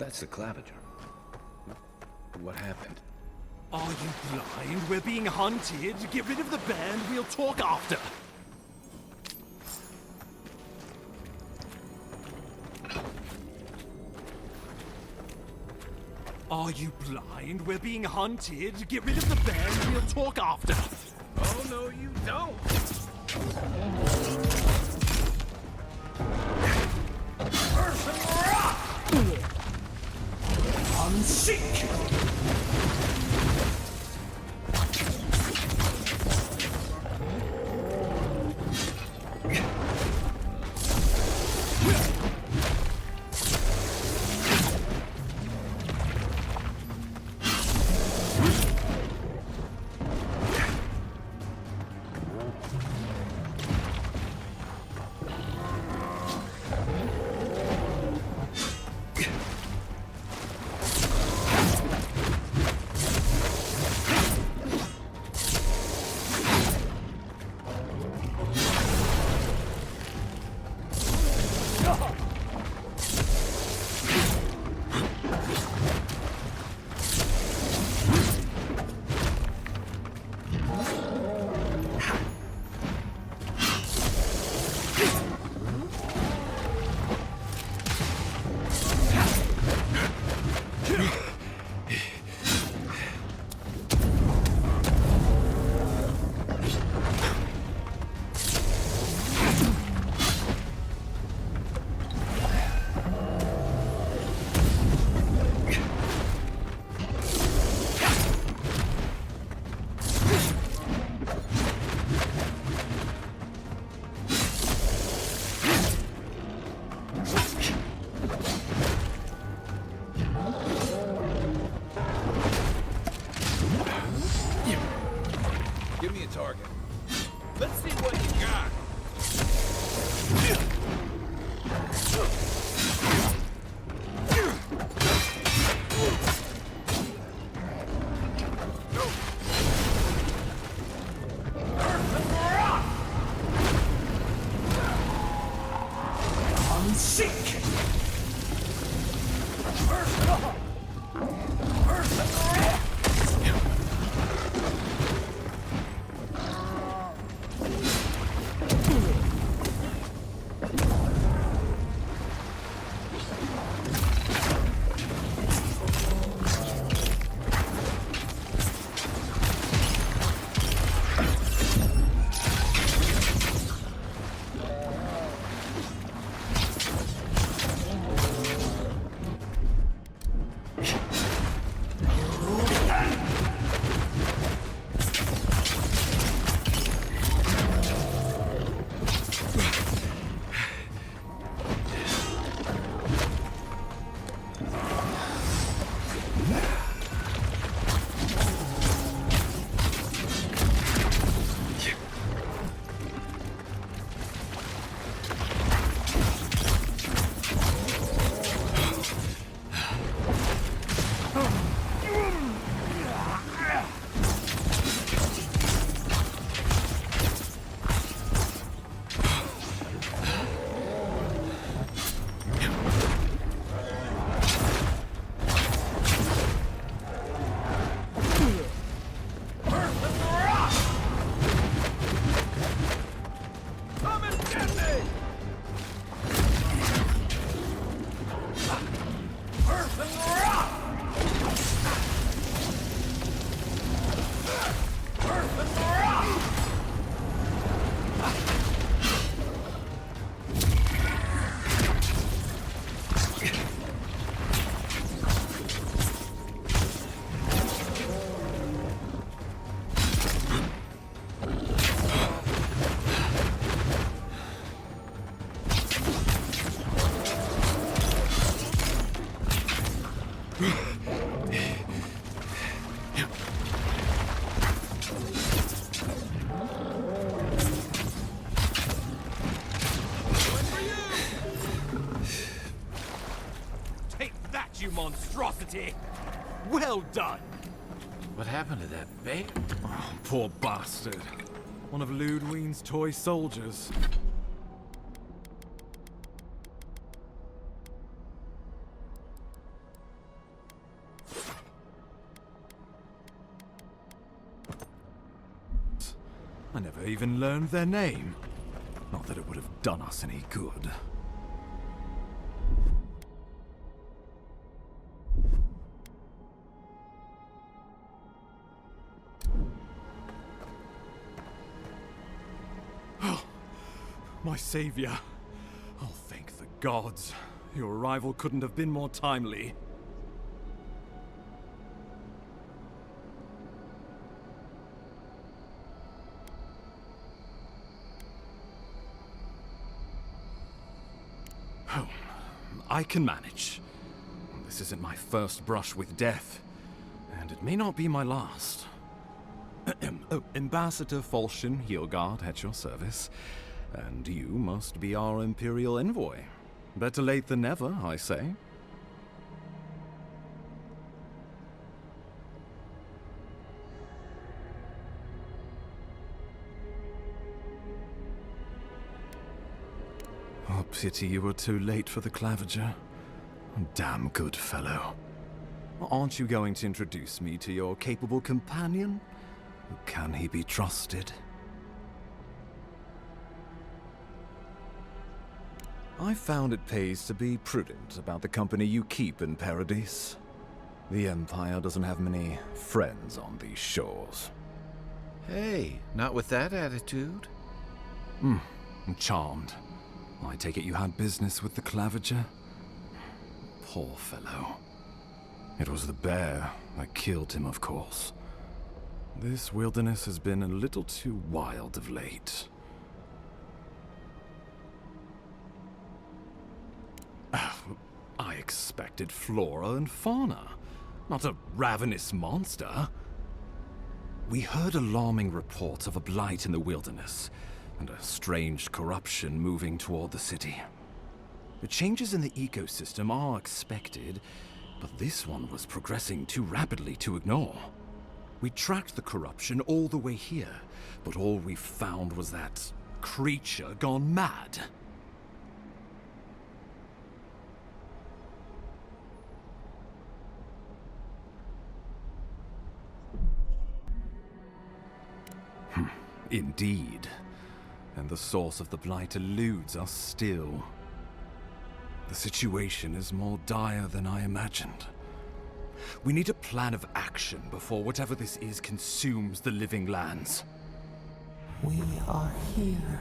That's the claviger. What happened? Are you blind? We're being hunted. Get rid of the band, we'll talk after. Are you blind? We're being hunted. Get rid of the band, we'll talk after. Oh, no, you don't! Unseek! Give me a target. Let's see what you got. Unseek! You monstrosity! Well done! What happened to that babe? Oh, poor bastard. One of Ludwine's toy soldiers. I never even learned their name. Not that it would have done us any good. Oh, my savior. Oh, thank the gods. Your arrival couldn't have been more timely. Oh, I can manage. This isn't my first brush with death, and it may not be my last. Oh, Ambassador Falchion Heelguard at your service, and you must be our Imperial envoy. Better late than never, I say. Oh, pity you were too late for the claviger. Damn good fellow. Aren't you going to introduce me to your capable companion? Can he be trusted? I found it pays to be prudent about the company you keep in Paradise. The Empire doesn't have many friends on these shores. Hey, not with that attitude. I'm charmed. I take it you had business with the claviger? Poor fellow. It was the bear that killed him, of course. This wilderness has been a little too wild of late. I expected flora and fauna, not a ravenous monster. We heard alarming reports of a blight in the wilderness, and a strange corruption moving toward the city. The changes in the ecosystem are expected, but this one was progressing too rapidly to ignore. We tracked the corruption all the way here, but all we found was that creature gone mad. Indeed. And the source of the blight eludes us still. The situation is more dire than I imagined. We need a plan of action before whatever this is consumes the living lands. We are here.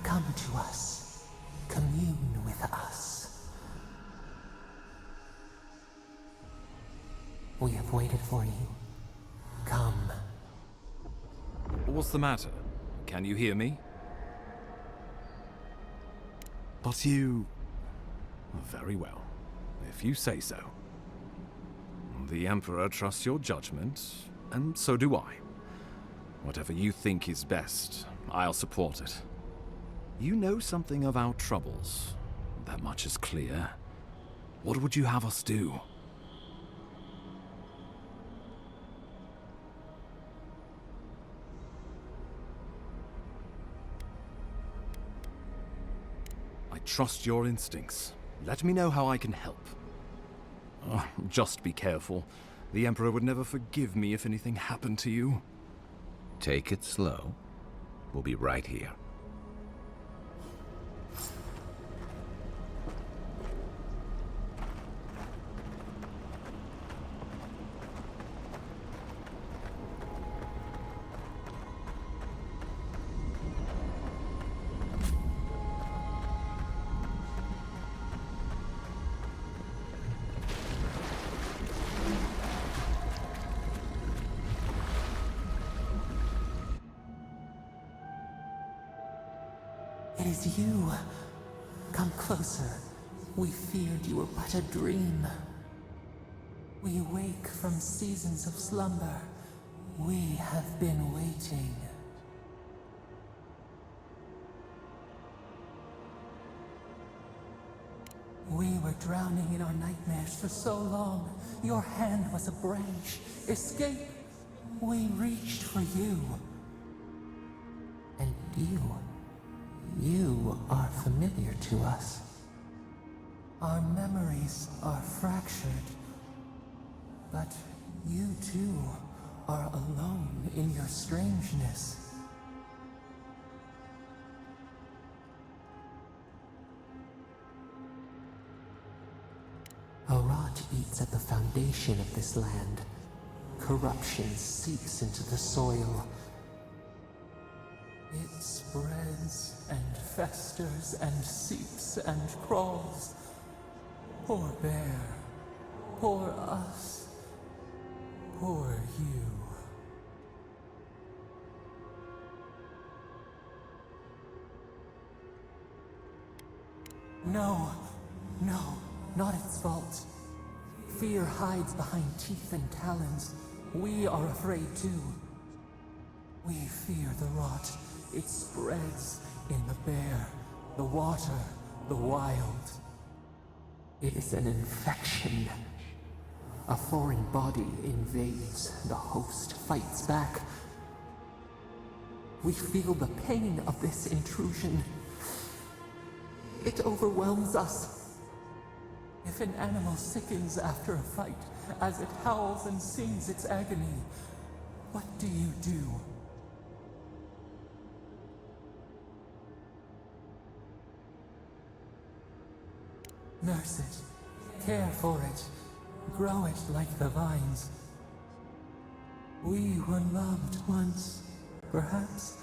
Come to us. Commune with us. We have waited for you. Come. What's the matter? Can you hear me? But you... Very well, if you say so. The Emperor trusts your judgment, and so do I. Whatever you think is best, I'll support it. You know something of our troubles. That much is clear. What would you have us do? I trust your instincts. Let me know how I can help. Just be careful. The Emperor would never forgive me if anything happened to you. Take it slow. We'll be right here. It is you. Come closer. We feared you were but a dream. We wake from seasons of slumber. We have been waiting. We were drowning in our nightmares for so long. Your hand was a branch. Escape! We reached for you. And you are familiar to us. Our memories are fractured. But you too are alone in your strangeness. rot eats at the foundation of this land. Corruption seeps into the soil. It spreads and festers and seeps and crawls. Poor bear. Poor us. Poor you. No, not its fault. Fear hides behind teeth and talons. We are afraid too. We fear the rot. It spreads in the bear, the water, the wild. It is an infection. A foreign body invades, the host fights back. We feel the pain of this intrusion. It overwhelms us. If an animal sickens after a fight, as it howls and sings its agony, what do you do? Nurse it, care for it, grow it like the vines. We were loved once, perhaps.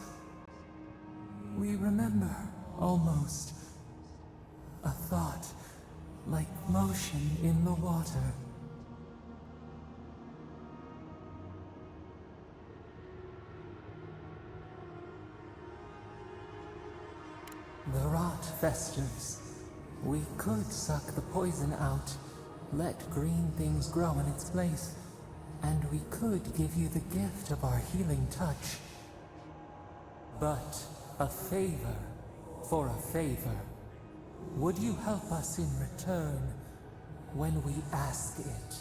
We remember, almost. A thought, like motion in the water. The rot festers. We could suck the poison out, let green things grow in its place, and we could give you the gift of our healing touch. But a favor for a favor. Would you help us in return when we ask it?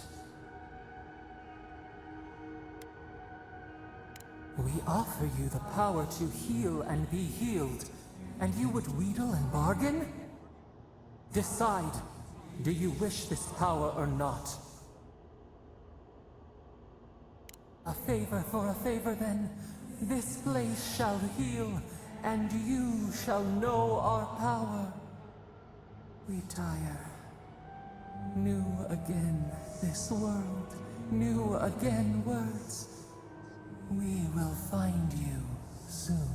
We offer you the power to heal and be healed, and you would wheedle and bargain? Decide, do you wish this power or not? A favor for a favor then. This place shall heal, and you shall know our power. Retire. New again this world, new again words. We will find you soon.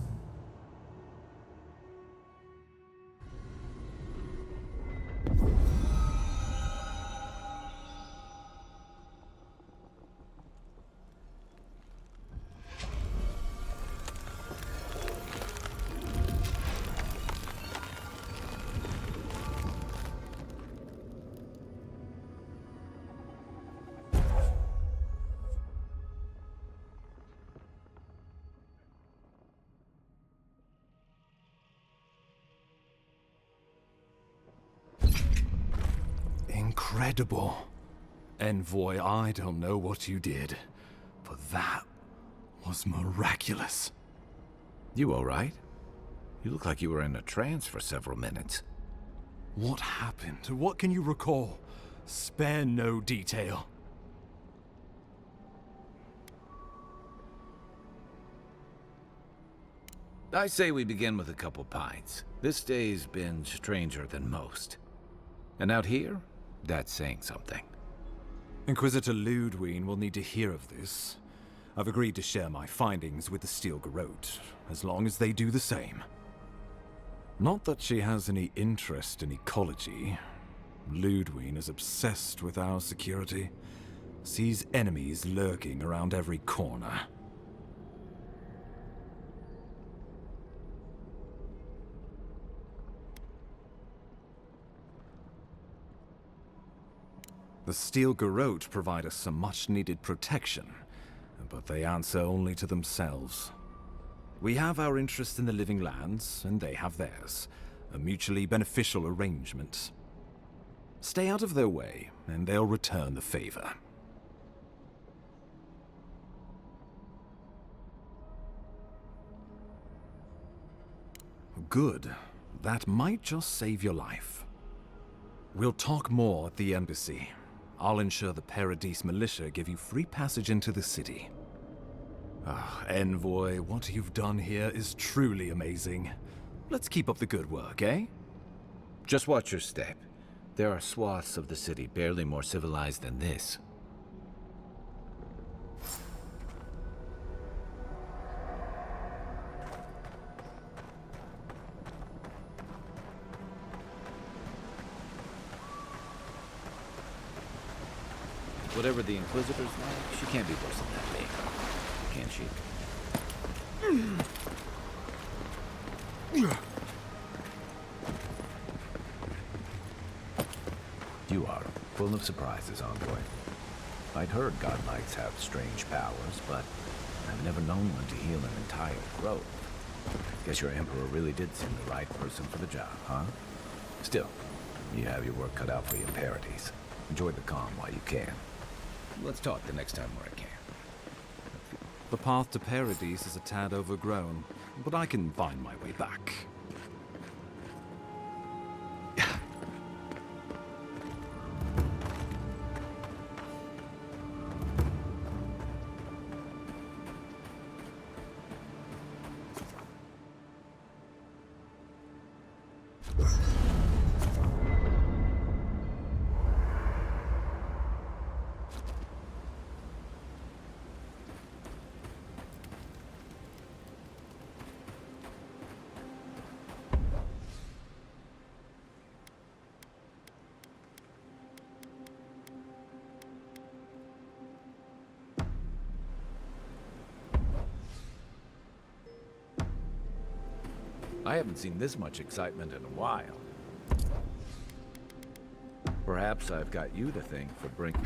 Incredible. Envoy, I don't know what you did, but that was miraculous. You all right? You look like you were in a trance for several minutes. What happened? What can you recall? Spare no detail. I say we begin with a couple pints. This day's been stranger than most. And out here, that's saying something. Inquisitor Ludwig will need to hear of this. I've agreed to share my findings with the Steel Garrote, as long as they do the same. Not that she has any interest in ecology. Ludwig is obsessed with our security. Sees enemies lurking around every corner. The Steel Garrote provide us some much-needed protection, but they answer only to themselves. We have our interest in the living lands, and they have theirs. A mutually beneficial arrangement. Stay out of their way, and they'll return the favor. Good. That might just save your life. We'll talk more at the embassy. I'll ensure the Paradise militia give you free passage into the city. Envoy, what you've done here is truly amazing. Let's keep up the good work, eh? Just watch your step. There are swaths of the city barely more civilized than this. Whatever the Inquisitor's like, she can't be worse than that big, can she? You are full of surprises, envoy. I'd heard godlikes have strange powers, but I've never known one to heal an entire grove. Guess your emperor really did seem the right person for the job, huh? Still, you have your work cut out for you in Paradise. Enjoy the calm while you can. Let's talk the next time we're at camp. The path to Paradise is a tad overgrown, but I can find my way back. I haven't seen this much excitement in a while. Perhaps I've got you to thank for bringing...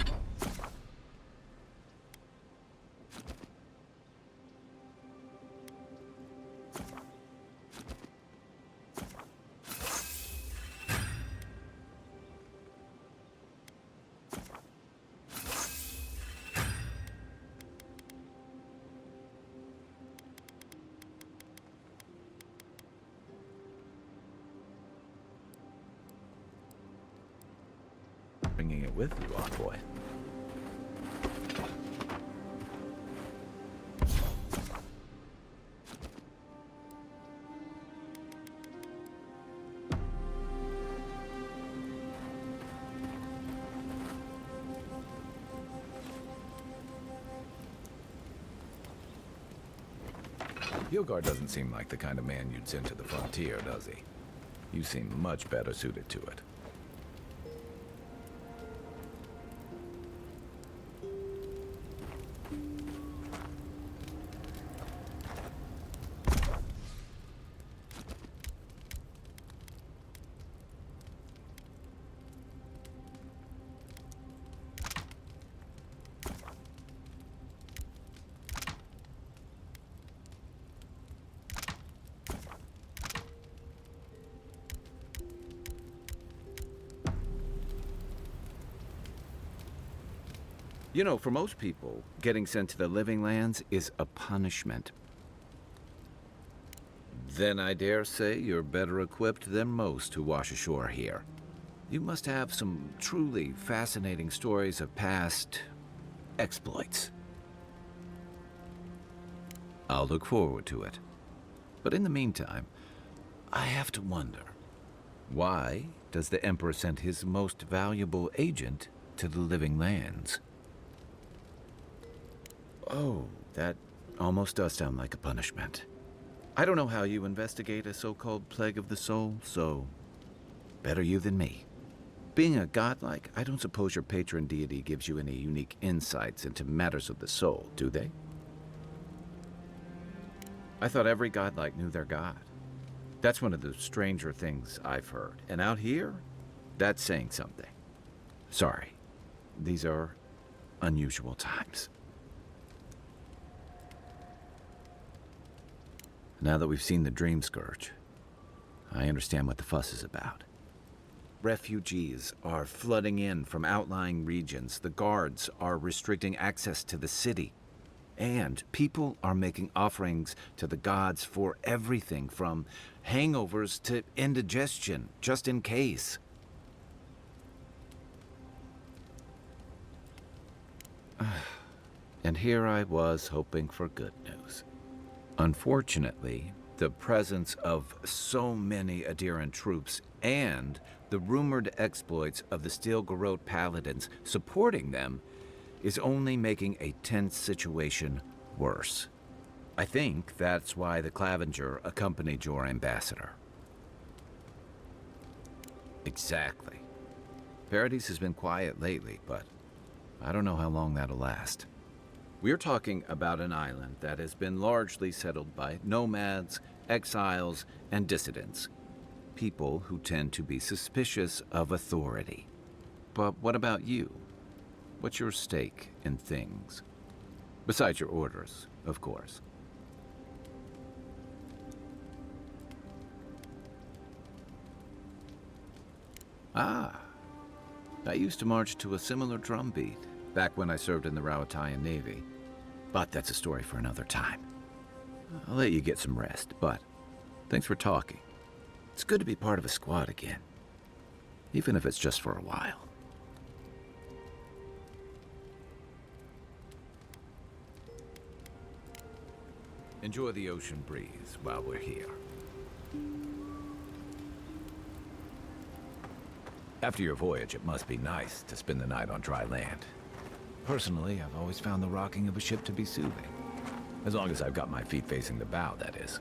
bringing it with you, envoy. Yilgar doesn't seem like the kind of man you'd send to the frontier, does he? You seem much better suited to it. You know, for most people, getting sent to the Living Lands is a punishment. Then I dare say you're better equipped than most who wash ashore here. You must have some truly fascinating stories of past exploits. I'll look forward to it. But in the meantime, I have to wonder, why does the Emperor send his most valuable agent to the Living Lands? Oh, that almost does sound like a punishment. I don't know how you investigate a so-called plague of the soul, so better you than me. Being a godlike, I don't suppose your patron deity gives you any unique insights into matters of the soul, do they? I thought every godlike knew their god. That's one of the stranger things I've heard. And out here, that's saying something. Sorry, these are unusual times. Now that we've seen the Dream Scourge, I understand what the fuss is about. Refugees are flooding in from outlying regions. The guards are restricting access to the city. And people are making offerings to the gods for everything from hangovers to indigestion, just in case. And here I was hoping for good news. Unfortunately, the presence of so many adherent troops and the rumored exploits of the Steel-Garrote paladins supporting them is only making a tense situation worse. I think that's why the Clavenger accompanied your ambassador. Exactly. Paradise has been quiet lately, but I don't know how long that'll last. We're talking about an island that has been largely settled by nomads, exiles, and dissidents. People who tend to be suspicious of authority. But what about you? What's your stake in things? Besides your orders, of course. Ah, I used to march to a similar drumbeat back when I served in the Rawatayan Navy. But that's a story for another time. I'll let you get some rest, but thanks for talking. It's good to be part of a squad again, even if it's just for a while. Enjoy the ocean breeze while we're here. After your voyage, it must be nice to spend the night on dry land. Personally, I've always found the rocking of a ship to be soothing. As long as I've got my feet facing the bow, that is.